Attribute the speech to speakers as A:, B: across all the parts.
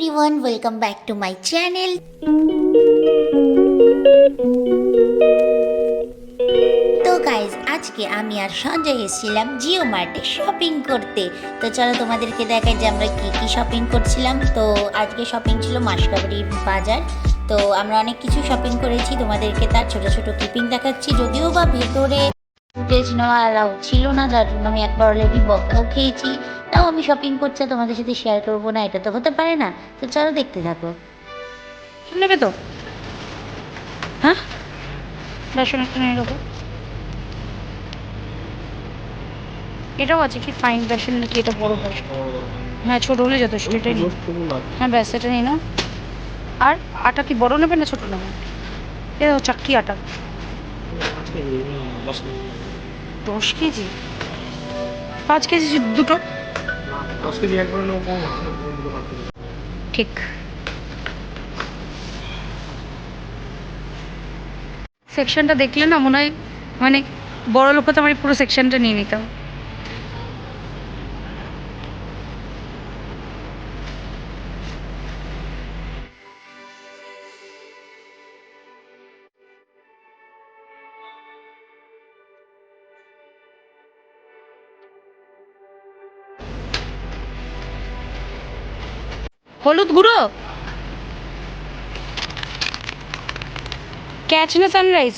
A: everyone, welcome back to my channel. তো guys আজকে আমি আর সঞ্জয় এসেছিলাম জিও মার্টে শপিং করতে। তো চলো তোমাদেরকে দেখাই যে আমরা কি কি শপিং করছিলাম। তো আজকে শপিং ছিল মাসকাবাড়ি বাজার। তো আমরা অনেক কিছু শপিং করেছি, তোমাদেরকে তার ছোট ছোট ক্লিপিং দেখাচ্ছি। যদিও বা ভেতরে ফুটেজ নেওয়া অ্যালাউ ছিল না, যার জন্য আমি একবার অলরেডি বকাও খেয়েছি। তাও আমি শপিং করছি, তোমাদের সাথে শেয়ার করবো না, এটা তো হতে পারে না। তো চলো দেখতে থাকো। নেবে তো? হ্যাঁ, দর্শন একটা নিয়ে নেবো। এটাও আছে কি ফাইন ভার্সন নাকি এটা বড় ভার্সন? হ্যাঁ, ছোট হলে যথেষ্ট, এটাই নিই। হ্যাঁ ব্যাস, এটা নিই না। আর আটা কি বড় নেবে না ছোট নেবে? এটা চাক্কি আটা 10 কেজি, 5 কেজি দুটো। ঠিক। সেকশনটা দেখলে না মনে হয় মানে বড় লোক তো আমার পুরো সেকশনটা নিয়ে নিতাম। হলুদ গুঁড়ো, ক্যাচ না সানরাইজ?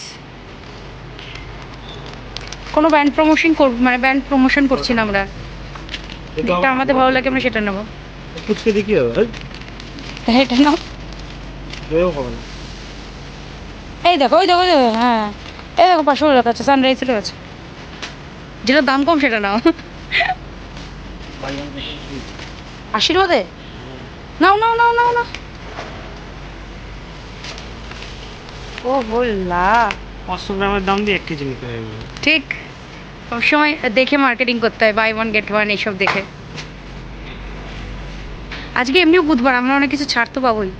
A: কোনো ব্র্যান্ড প্রমোশন করব, মানে ব্র্যান্ড প্রমোশন করছি না আমরা, যেটা আমাদের ভালো লাগে আমরা সেটা নেবো।
B: পুচকে দেখি হবে
A: এটা নাও।
B: হবে না।
A: এই দেখো, ওই দেখো, হ্যাঁ এই দেখো 500 টাকা আছে, সানরাইজেরও আছে। যেটার দাম কম সেটা নাও। আশীর্বাদে নাও নাও নাও নাও নাও। ও বললা
B: 500 গ্রামের দাম দিয়ে 1 কেজি নিতে হবে।
A: ঠিক, সবসময় দেখে মার্কেটিং করতে হয়, বাই ওয়ান গেট ওয়ান এইসব দেখে। আজকে এমনিও বুধবার, আমরা অনেক কিছু ছাড় তো পাবোই।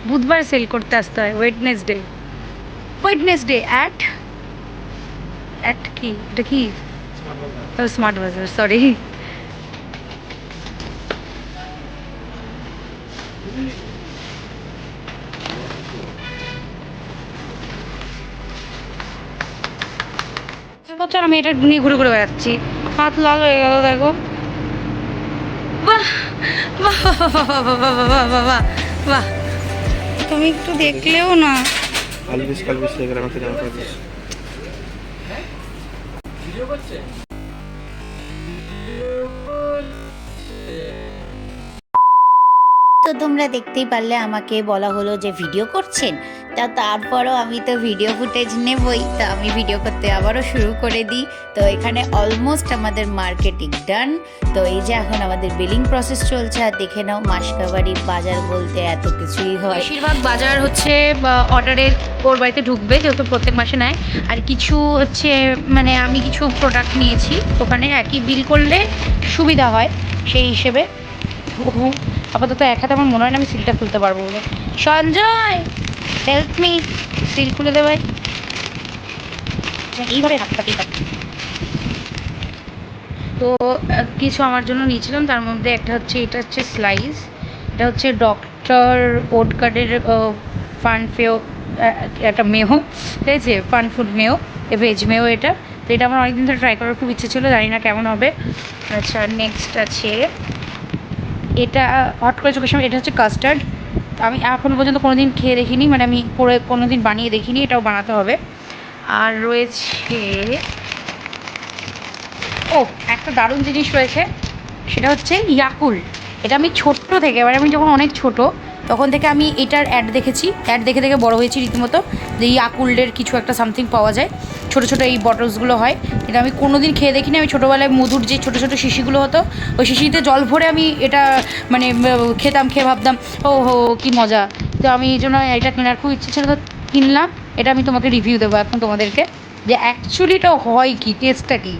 A: বুধবার সেল করতে আসতে হয়। ওয়েডনেসডে, ওয়েডনেসডে অ্যাট অ্যাট কি এটা কি? স্মার্ট বাজার, সরি। আমি এটা নিয়ে ঘুরে ঘুরে বেড়াচ্ছি, হাত লাল হয়ে গেল দেখো। বাহ বাহ বাহ বাহ বাহ বাহ বাহ, তুমি একটু দেখলেও না।
B: আলবিস কালবিস হয়ে গেল আমাকে জামা পরে।
A: তো তোমরা দেখতেই পারলে আমাকে বলা হলো যে ভিডিও করছেন, তারপরও আমি তো ভিডিও ফুটেজ নেবই। তো আমি ভিডিও করতে আবারও শুরু করে দিই। তো এখানে অলমোস্ট আমাদের মার্কেটিং ডান। তো এই যে এখন আমাদের বিলিং প্রসেস চলছে। আর দেখে নাও মাসকাবাড়ি বাজার বলতে এত কিছুই হয়। বেশিরভাগ বাজার হচ্ছে অর্ডারের ওর বাড়িতে ঢুকবে, যেহেতু প্রত্যেক মাসে নেয়। আর কিছু হচ্ছে মানে আমি কিছু প্রোডাক্ট নিয়েছি, ওখানে একই বিল করলে সুবিধা হয় সেই হিসেবে। আপাতত এক হাতে আমার মনে হয় না আমি সিলটা খুলতে পারবো বলে। সঞ্জয় হেল্প মি, সিল খুলে দে ভাই। এইভাবে হাতটাতেই থাকি। তো কিছু আমার জন্য নিয়েছিলাম, তার মধ্যে একটা হচ্ছে, এটা হচ্ছে স্লাইস, এটা হচ্ছে ডক্টর ওটকারের ফান ফেও একটা মেয়ো, ঠিক আছে, fun food Mayo, veg Mayo এটা। তো এটা আমার অনেকদিন ধরে ট্রাই করার খুব ইচ্ছে ছিল, জানি না কেমন হবে। আচ্ছা নেক্সট আছে এটা, হট করে চোখের সামনে, এটা হচ্ছে কাস্টার্ড। আমি এখনও পর্যন্ত কোনো দিন খেয়ে দেখিনি, মানে আমি পরে কোনো দিন বানিয়ে দেখিনি, এটাও বানাতে হবে। আর রয়েছে, ও একটা দারুণ জিনিস রয়েছে, সেটা হচ্ছে ইয়াকুল্ট। এটা আমি ছোট্ট থেকে, এবার আমি যখন অনেক ছোট তখন থেকে আমি এটার অ্যাড দেখেছি, অ্যাড দেখে দেখে বড় হয়েছি রীতিমতো, যে ইয়াকুল্টের কিছু একটা সামথিং পাওয়া যায়, ছোটো ছোটো এই বটলসগুলো হয়। এটা আমি কোনো দিন খেয়ে দেখিনি। আমি ছোটোবেলায় মধুর যে ছোটো ছোটো শিশিগুলো হতো, ওই শিশিতে জল ভরে আমি এটা মানে খেতাম, খেয়ে ভাবতাম ও হো কী মজা। তো আমি এই জন্য এটা কেনার খুব ইচ্ছে ছিল, তো কিনলাম। এটা আমি তোমাকে রিভিউ দেবো এখন তোমাদেরকে, যে অ্যাকচুয়ালি এটা হয় কি, টেস্টটা কী।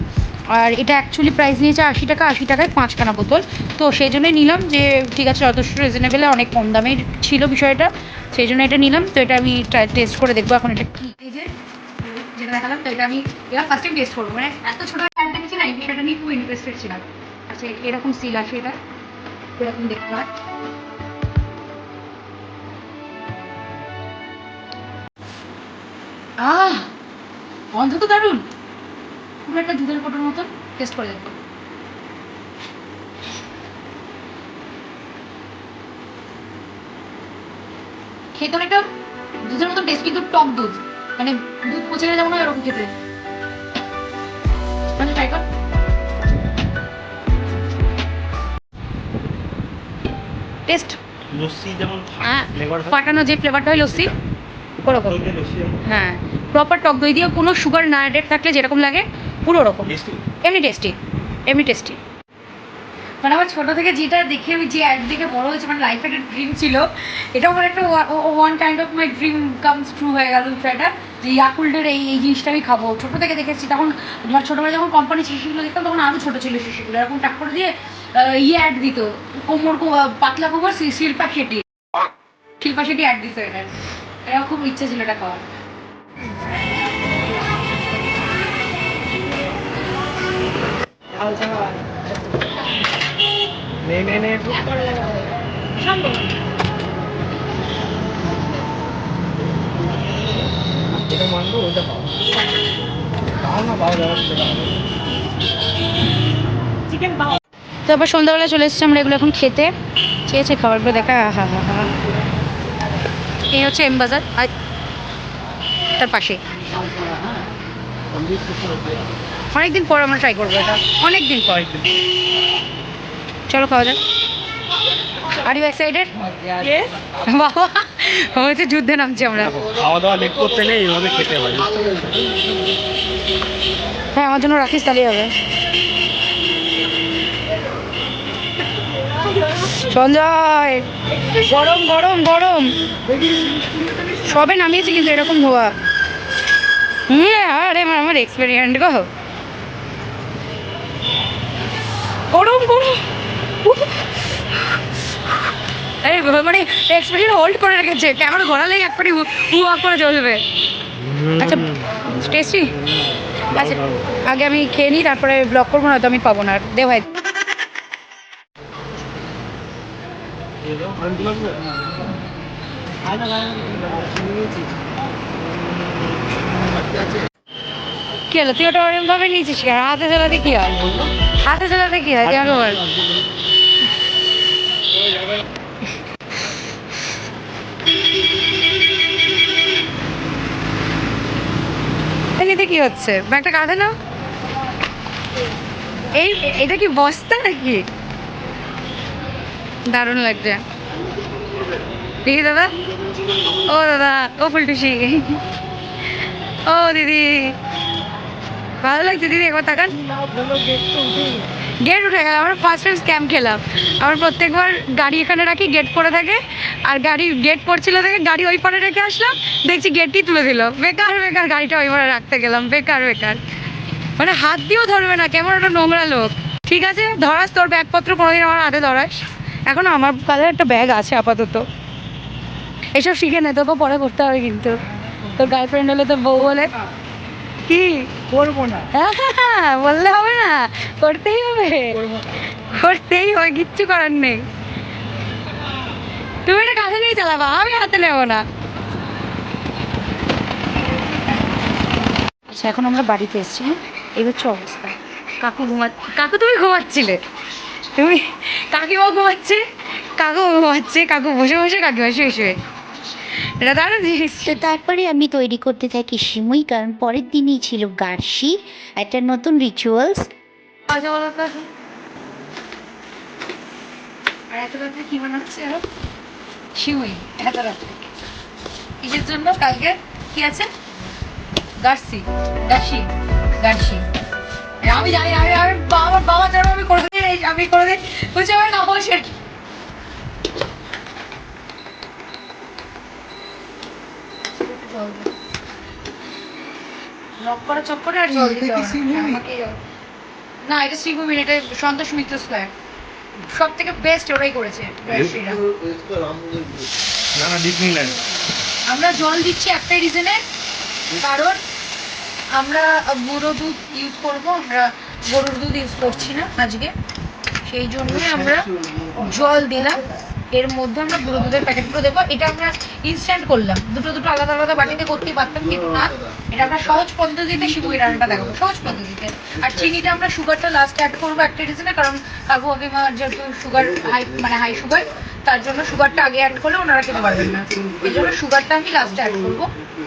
A: আর এটা অ্যাকচুয়ালি প্রাইস নিয়েছে 80 টাকা, 80 টাকায় 5খানা বোতল। তো সেই জন্যই নিলাম, যে ঠিক আছে যথেষ্ট রিজনেবেলে, অনেক কম দামের ছিল বিষয়টা, সেই জন্য এটা নিলাম। তো এটা আমি টেস্ট করে দেখবো এখন এটা কী। এই যে যেটা দেখালাম, তো এটা আমি এবার ফার্স্ট টাইম টেস্ট করবো, মানে এত ছোটো অ্যাড দেখেছি না, এই বিষয়টা নিয়ে খুব ইন্টারেস্টেড ছিলাম। আচ্ছা এরকম সিল আসে, এটা এরকম দেখতে হয়। আহ, গন্ধ তো দারুণ, পুরো একটা দুধের কোটোর মতন। টেস্ট করে দেখো। খেতে অনেকটা দুধের মতো টেস্ট, কিন্তু টক দুধ, মানে দুধ পচে গেলে যেমন হয় ওরকম খেতে। মানে ট্রাই কর। টেস্ট
B: লস্যি যেমন ফ্লেভার হয়,
A: ফাটানো যে ফ্লেভারটা হয় লস্যি ওরকম।
B: দই দিয়ে লস্যি
A: হ্যাঁ, প্রপার টক দই দিয়ে কোনো সুগার না অ্যাডেড থাকলে যেরকম লাগে পুরো ওরকম।
B: টেস্টি।
A: এমনি টেস্টি, এমনি টেস্টি। মানে আমার ছোটো থেকে যেটা দেখে আমি যে অ্যাড দেখে বড় হয়েছে, মানে লাইফে একটা ড্রিম ছিল, এটাও আমার একটা one kind of my dream comes true হয়ে গেল বিষয়টা, যে ইয়াকুল্টের এই জিনিসটা আমি খাবো। ছোটো থেকে দেখেছি, তখন আমার ছোটোবেলায় যখন কোম্পানি শিশিগুলো দেখতাম তখন আরও ছোটো ছিল শিশিগুলো, এরকম টাক করে দিয়ে অ্যাড দিত, কোমর পাতলা কোমর শিল্পা শেটি, শিল্পা শেটি অ্যাড দিত এটা। এটাও খুব ইচ্ছে ছিল এটা খাওয়ার।
B: নে এটা মানবো, ওটা পাও না, পাওয়া যাবে চিকেন পাও।
A: তারপর সন্ধ্যাবেলা চলে এসেছি আমরা এগুলো এখন খেতে। চেয়েছে খাবারগুলো দেখা, হা হা হা। এই হচ্ছে এম বাজার, আর তার পাশে অনেকদিন পর আমরা ট্রাই করবো এটা, অনেকদিন পর। চলো খাওয়া যাক। Are you excited? বাবা হয়তো যুদ্ধে নামছি আমরা।
B: খাওয়া দাওয়া লেট করতে নেই, এইভাবে খেতে হয়।
A: হ্যাঁ, আমার জন্য রাখিস তাহলেই হবে। সঞ্জয়, গরম গরম গরম, সবে নামিয়েছি কিন্তু এরকম ধোয়া। আরে আমার এক্সপেরিয়েন্ট গো, গরম গরম। আরে মানে এক্সপ্রেশন হোল্ড করে রেখেছে, ক্যামেরা ঘোরালেই একবারই হুয়া করে চলবে। আচ্ছা টেস্টি। আচ্ছা আগে আমি খেয়ে নিই, তারপরে ব্লগ করবো, না তো আমি পাবো না। দে ভাই। কি হলো, তুই ওটা ওরকম ভাবে নিয়েছিস কেন? হাতে চালাতে কি হয়, হাতে চালাতে কি হয়, তুই আমাকে বল। এতে কি হচ্ছে, ব্যাগটা কাঁধে নাও। এটা কি বস্তা নাকি? দারুণ লাগছে। দেখি দাদা, ও দাদা, ও ফুলটুসি, ও দিদি, ভালো লাগছে দিদি, একবার তাকান। গেট উঠে গেল, আমরা ফার্স্ট টাইম স্ক্যাম খেলাম। আমরা প্রত্যেকবার গাড়ি এখানে রাখি, গেট পরে থাকে, আর গাড়ি গেট পড়ছিল থেকে গাড়ি ওই পারে রেখে আসলাম, দেখছি গেটটি তুলে দিল। বেকার বেকার গাড়িটা ওই পারে রাখতে গেলাম, বেকার বেকার। মানে হাত দিয়েও ধরবে না, কেমন একটা নোংরা লোক। ঠিক আছে ধরাস, তোর ব্যাগপত্র কোনোদিন আমার হাতে ধরাস। এখন আমার কাছে একটা ব্যাগ আছে আপাতত, এসব শিখে নে, তোকে পরে করতে হবে কিন্তু। তোর গার্লফ্রেন্ড হলে, তোর বউ হলে কি
B: করবো না,
A: হ্যাঁ বললে হবে না, করতেই হবে, করতেই হবে, কিচ্ছু করার নেই। তুমি এটা কাঁধে নিয়ে চালাবা, আমি হাতে নেবো না। আচ্ছা এখন আমরা বাড়িতে এসেছি, হ্যাঁ এই হচ্ছে অবস্থা। কাকু কাকু তুমি ঘুমাচ্ছিলে, তুমি, কাকিমা ঘুমাচ্ছে, কাকু ঘুমাচ্ছে, কাকু বসে বসে, কাকিমা শুয়ে শুয়ে। এটা দারুণ জিনিস।
C: তো তারপরে আমি তৈরি করতে থাকি সিমুই, কারণ পরের দিনই ছিল গার্সি, একটা নতুন রিচুয়ালস।
A: আচ্ছা বলো তো, আর এত রাত্রে কি বানাচ্ছে? আরো শিউই এত রাত্রে কিসের জন্য? কালকে কি আছে? গার্সি, গার্সি, গার্সি। আমি জানি, আমি আমার বাবা জানো, আমি করে দিই, আমি করে দিই, বুঝতে পারি না বসে। লক করা চক্করে আর জল দিতে হবে না। এটা শ্রীভূমি, এটা সন্তোষ মিত্র স্কয়ার, সব থেকে বেস্ট ওরাই করেছে। আমরা জল দিচ্ছি একটাই রিজনে, কারণ আমরা গুঁড়ো দুধ ইউজ করবো, আমরা গরুর দুধ ইউজ করছি না আজকে, সেই জন্যই আমরা জল দিলাম। এর মধ্যে আমরা গুঁড়ো দুধের প্যাকেটগুলো দেবো। এটা আমরা ইনস্ট্যান্ট করলাম, দুটো দুটো আলাদা আলাদা বাটিতে করতেই পারতাম, কিন্তু না, এটা আমরা সহজ পদ্ধতিতে শিবুই রান্নাটা দেখাবো, সহজ পদ্ধতিতে। আর চিনিটা আমরা সুগারটা লাস্টে অ্যাড করবো একটা রিজনে, কারণ কাকু কাকিমার যেহেতু সুগার হাই, মানে হাই সুগার, তার জন্য সুগারটা আগে অ্যাড করলে ওনারা খেতে পারবেন না, এই জন্য সুগারটা আমি লাস্টে অ্যাড করবো,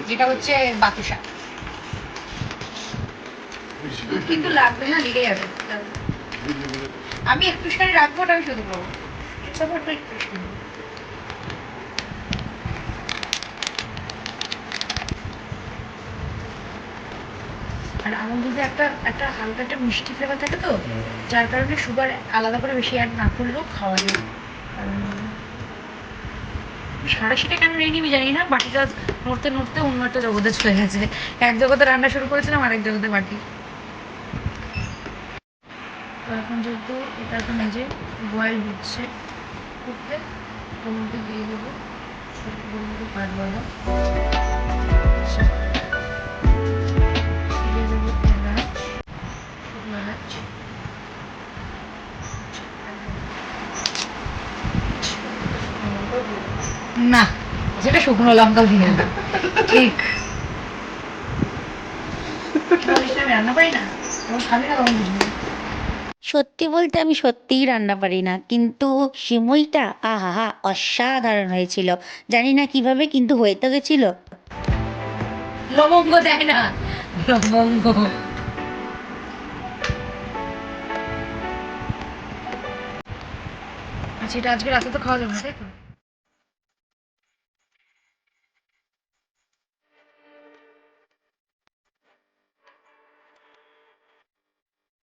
A: যেটা হচ্ছে বাতুসা। কিন্তু লাগবে না, লেগে যাবে। আমি একটুখানি রাখবো, ওটা আমি শুধু করবো। আর আমার দুধে একটা একটা হালকা একটা মিষ্টি ফ্লেভার থাকে তো, যার কারণে সুগার আলাদা করে বেশি অ্যাড না করলেও খাওয়া যায়। সাড়ে সেটা কেন রেডি আমি জানি না, বাটিটা নড়তে নড়তে অন্য একটা জগতে চলে গেছে। এক জগতে রান্না শুরু করেছিলাম, আরেক জগতে বাটি। তো এখন যেহেতু এটা এখন নিজে বয়েল হচ্ছে, উঠতে ওর মধ্যে দিয়ে দেবো কাঠবাদাম, দিয়ে দেবো এলাচ, শুকনো এলাচ, না যেটা শুকনো লঙ্কা দিয়ে না, ঠিক আমি রান্না পারি না, তখন খাবি না, তখন বুঝবি।
C: সত্যি বলতে আমি সত্যিই রান্না পারি না, কিন্তু সিমুইটা আহা অসাধারণ হয়েছিল। জানি না কিভাবে, কিন্তু হয়ে তো গেছিল।
A: লবঙ্গ দেয় না, লবঙ্গ। আচ্ছা, এটা আজকে রাতে তো খাওয়া যাবে না, তাই তো?